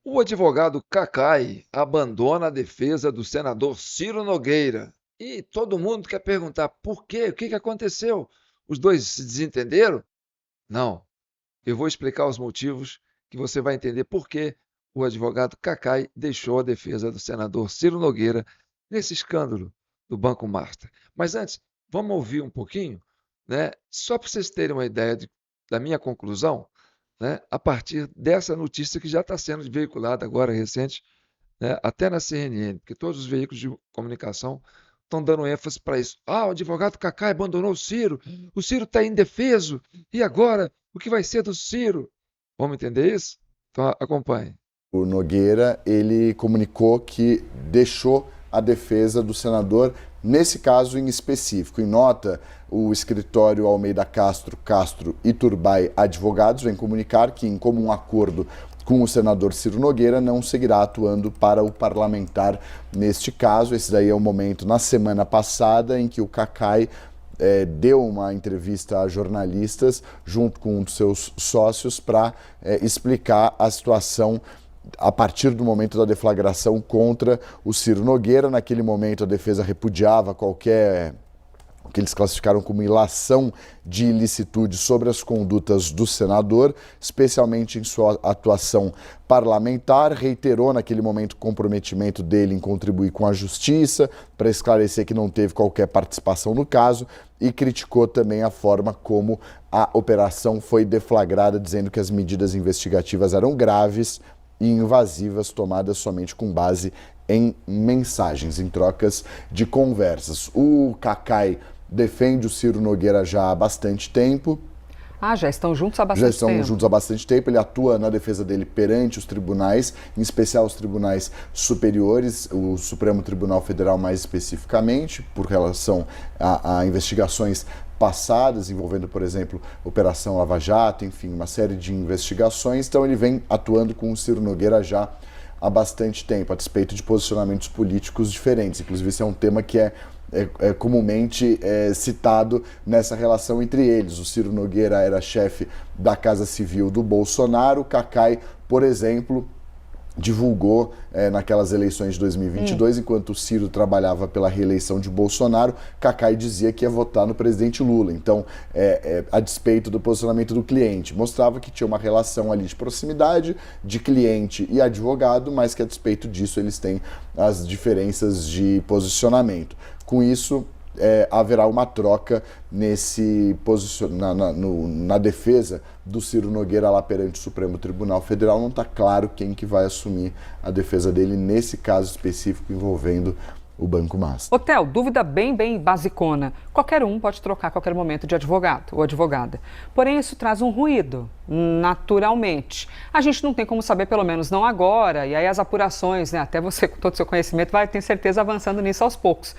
O advogado Cacai abandona a defesa do senador Ciro Nogueira. E todo mundo quer perguntar por quê? O que que aconteceu? Os dois se desentenderam? Não. Eu vou explicar os motivos que você vai entender por que o advogado Cacai deixou a defesa do senador Ciro Nogueira nesse escândalo do Banco Master. Mas antes, vamos ouvir um pouquinho, né? Só para vocês terem uma ideia da minha conclusão, né? A partir dessa notícia que já está sendo veiculada agora recente, né? Até na CNN, porque todos os veículos de comunicação estão dando ênfase para isso. Ah, o advogado Cacai abandonou o Ciro está indefeso, e agora? O que vai ser do Ciro? Vamos entender isso? Então acompanhe. O Nogueira, ele comunicou que deixou a defesa do senador nesse caso em específico. Em nota, o escritório Almeida Castro e Turbay Advogados vem comunicar que, em comum acordo com o senador Ciro Nogueira, não seguirá atuando para o parlamentar neste caso. Esse daí é o momento na semana passada em que o Cacai deu uma entrevista a jornalistas junto com um dos seus sócios para explicar a situação a partir do momento da deflagração contra o Ciro Nogueira. Naquele momento, a defesa repudiava qualquer o que eles classificaram como ilação de ilicitude sobre as condutas do senador, especialmente em sua atuação parlamentar. Reiterou naquele momento o comprometimento dele em contribuir com a justiça para esclarecer que não teve qualquer participação no caso e criticou também a forma como a operação foi deflagrada, dizendo que as medidas investigativas eram graves e invasivas, tomadas somente com base em mensagens, em trocas de conversas. O Cacai defende o Ciro Nogueira já há bastante tempo. Ah, já estão juntos há Já bastante estão tempo. juntos há bastante tempo. Ele atua na defesa dele perante os tribunais, em especial os tribunais superiores, o Supremo Tribunal Federal mais especificamente, por relação a investigações passadas, envolvendo, por exemplo, Operação Lava Jato, enfim, uma série de investigações. Então ele vem atuando com o Ciro Nogueira já há bastante tempo, a despeito de posicionamentos políticos diferentes. Inclusive, esse é um tema que é comumente citado nessa relação entre eles. O Ciro Nogueira era chefe da Casa Civil do Bolsonaro, o Cacai, por exemplo, divulgou naquelas eleições de 2022, enquanto o Ciro trabalhava pela reeleição de Bolsonaro, Cacai dizia que ia votar no presidente Lula. Então, a despeito do posicionamento do cliente, mostrava que tinha uma relação ali de proximidade de cliente e advogado, mas que a despeito disso eles têm as diferenças de posicionamento. Com isso, haverá uma troca na defesa do Ciro Nogueira lá perante o Supremo Tribunal Federal. Não está claro quem que vai assumir a defesa dele nesse caso específico envolvendo o Banco Master. Hotel, dúvida bem basicona. Qualquer um pode trocar a qualquer momento de advogado ou advogada. Porém, isso traz um ruído, naturalmente. A gente não tem como saber, pelo menos não agora, e aí as apurações, né, até você, com todo o seu conhecimento, vai ter certeza avançando nisso aos poucos.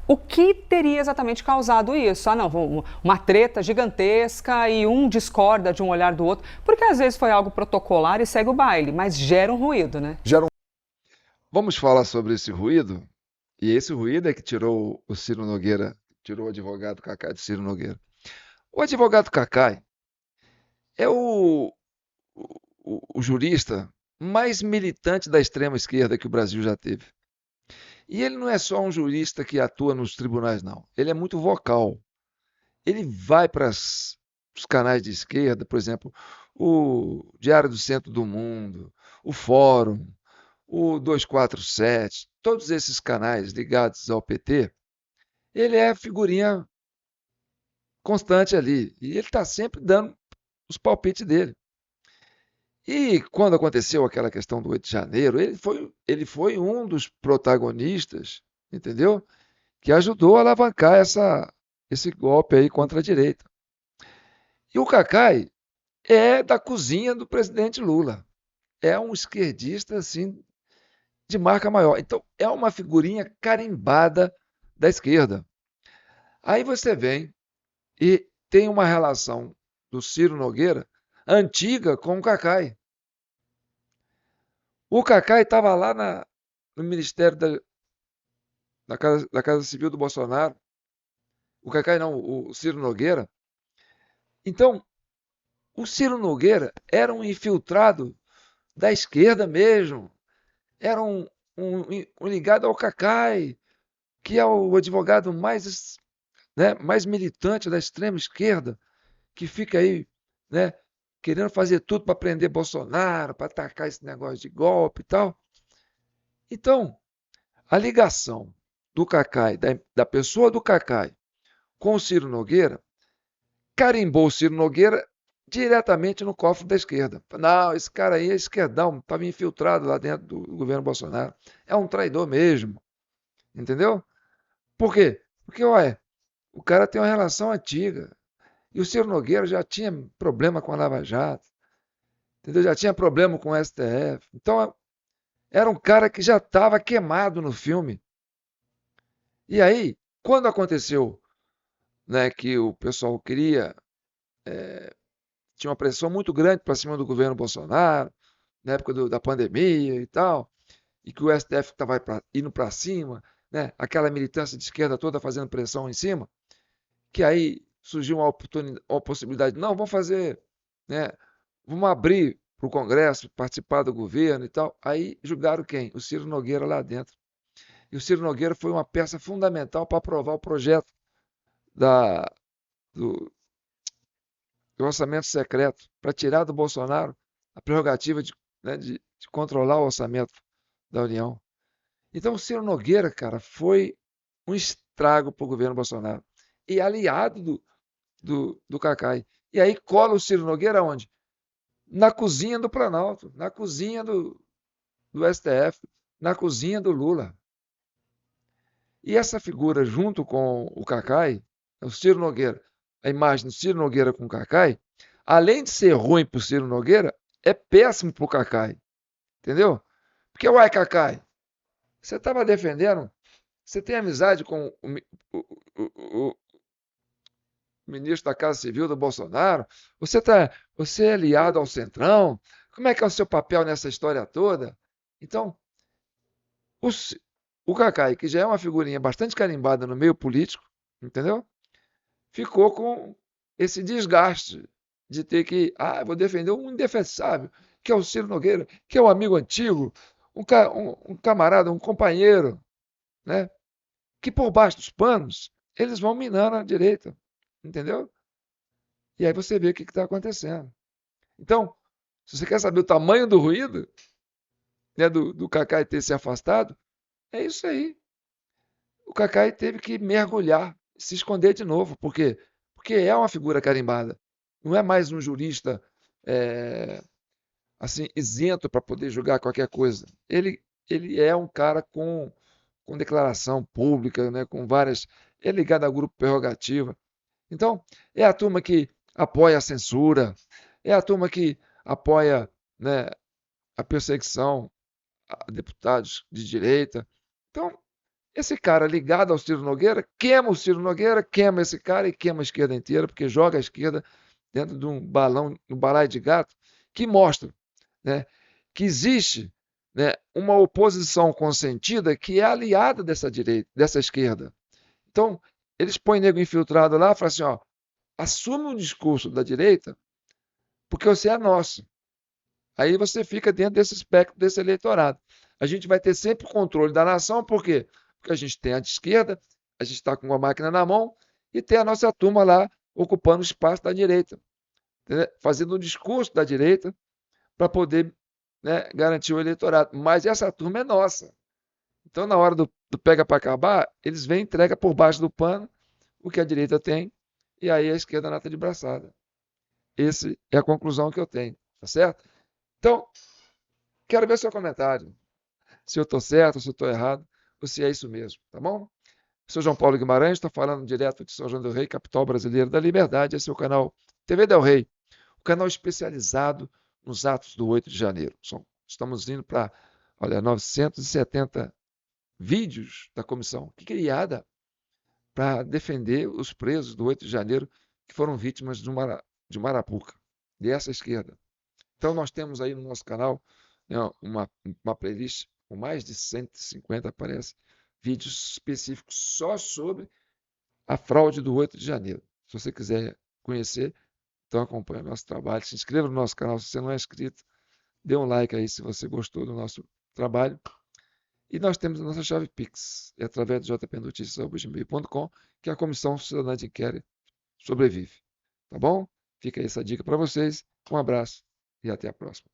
O que teria exatamente causado isso? Ah, não, uma treta gigantesca e um discorda de um olhar do outro, porque às vezes foi algo protocolar e segue o baile, mas gera um ruído, né? Vamos falar sobre esse ruído? E esse ruído é que tirou o Ciro Nogueira, tirou o advogado Cacai de Ciro Nogueira. O advogado Cacai é o jurista mais militante da extrema esquerda que o Brasil já teve. E ele não é só um jurista que atua nos tribunais, não. Ele é muito vocal. Ele vai para os canais de esquerda, por exemplo, o Diário do Centro do Mundo, o Fórum, o 247, todos esses canais ligados ao PT, ele é figurinha constante ali. E ele está sempre dando os palpites dele. E quando aconteceu aquela questão do 8 de janeiro, ele foi um dos protagonistas, entendeu? Que ajudou a alavancar esse golpe aí contra a direita. E o Cacai é da cozinha do presidente Lula. É um esquerdista, assim, de marca maior. Então, é uma figurinha carimbada da esquerda. Aí você vem e tem uma relação do Ciro Nogueira antiga com o Cacai. O Cacai estava lá no Ministério da Casa Civil do Bolsonaro. O Cacai não, o Ciro Nogueira. Então, o Ciro Nogueira era um infiltrado da esquerda mesmo. Era um ligado ao Cacai, que é o advogado mais, né, mais militante da extrema esquerda, que fica aí, né, querendo fazer tudo para prender Bolsonaro, para atacar esse negócio de golpe e tal. Então, a ligação do Cacai, da pessoa do Cacai com o Ciro Nogueira, carimbou o Ciro Nogueira diretamente no cofre da esquerda. Não, esse cara aí é esquerdão, estava infiltrado lá dentro do governo Bolsonaro. É um traidor mesmo, entendeu? Por quê? Porque, olha, o cara tem uma relação antiga. E o Ciro Nogueira já tinha problema com a Lava Jato, entendeu? Já tinha problema com o STF. Então, era um cara que já estava queimado no filme. E aí, quando aconteceu, né, que o pessoal queria, tinha uma pressão muito grande para cima do governo Bolsonaro, na época da pandemia e tal, e que o STF estava indo para cima, né, aquela militância de esquerda toda fazendo pressão em cima, que aí surgiu uma possibilidade, não, vamos fazer, né, vamos abrir para o Congresso, participar do governo e tal. Aí julgaram quem? O Ciro Nogueira lá dentro. E o Ciro Nogueira foi uma peça fundamental para aprovar o projeto da, do, do orçamento secreto, para tirar do Bolsonaro a prerrogativa né, de controlar o orçamento da União. Então o Ciro Nogueira, cara, foi um estrago para o governo Bolsonaro. E aliado do Cacai. E aí cola o Ciro Nogueira onde? Na cozinha do Planalto, na cozinha do STF, na cozinha do Lula. E essa figura, junto com o Cacai, o Ciro Nogueira, a imagem do Ciro Nogueira com o Cacai, além de ser ruim para o Ciro Nogueira, é péssimo para o Cacai. Entendeu? Porque, uai, Cacai, você estava defendendo, você tem amizade com o ministro da Casa Civil do Bolsonaro, você é aliado ao Centrão, como é que é o seu papel nessa história toda? Então, o, o Cacai, que já é uma figurinha bastante carimbada no meio político, entendeu? Ficou com esse desgaste de ter que, vou defender um indefensável, que é o Ciro Nogueira, que é um amigo antigo, um camarada, um companheiro, né? Que por baixo dos panos, eles vão minando a direita, entendeu? E aí você vê o que está acontecendo. Então, se você quer saber o tamanho do ruído, né, do Cacai ter se afastado, é isso aí. O Cacai teve que mergulhar, se esconder de novo. Por quê? Porque é uma figura carimbada. Não é mais um jurista assim isento para poder julgar qualquer coisa. Ele é um cara com declaração pública, né, com várias. É ligado ao grupo Prerrogativa. Então, é a turma que apoia a censura, é a turma que apoia, né, a perseguição a deputados de direita. Então, esse cara ligado ao Ciro Nogueira, queima o Ciro Nogueira, queima esse cara e queima a esquerda inteira, porque joga a esquerda dentro de um balaio de gato, que mostra, né, que existe, né, uma oposição consentida que é aliada dessa direita, dessa esquerda. Então, eles põem nego infiltrado lá e falam assim, ó, assume o discurso da direita, porque você é nosso. Aí você fica dentro desse espectro desse eleitorado. A gente vai ter sempre o controle da nação, por quê? Porque a gente tem a de esquerda, a gente está com a máquina na mão e tem a nossa turma lá ocupando o espaço da direita, né? Fazendo um discurso da direita para poder, né, garantir o eleitorado. Mas essa turma é nossa. Então, na hora do pega para acabar, eles vêm e entregam por baixo do pano o que a direita tem e aí a esquerda nata de braçada. Essa é a conclusão que eu tenho, tá certo? Então, quero ver seu comentário. Se eu estou certo, se eu estou errado, ou se é isso mesmo, tá bom? Sou João Paulo Guimarães, estou falando direto de São João del Rei, capital brasileira da liberdade. Esse é o canal TV Del Rei, o canal especializado nos atos do 8 de janeiro. Estamos indo para, olha, 970 vídeos da comissão que criada para defender os presos do 8 de janeiro que foram vítimas de uma arapuca, dessa esquerda. Então, nós temos aí no nosso canal, né, uma playlist com mais de 150, parece, vídeos específicos só sobre a fraude do 8 de janeiro. Se você quiser conhecer, então acompanhe o nosso trabalho, se inscreva no nosso canal se você não é inscrito, Dê um like aí se você gostou do nosso trabalho. E nós temos a nossa chave Pix, é através do jpnoticias.com, que a Comissão Cidadã de Inquérito sobrevive. Tá bom? Fica aí essa dica para vocês. Um abraço e até a próxima.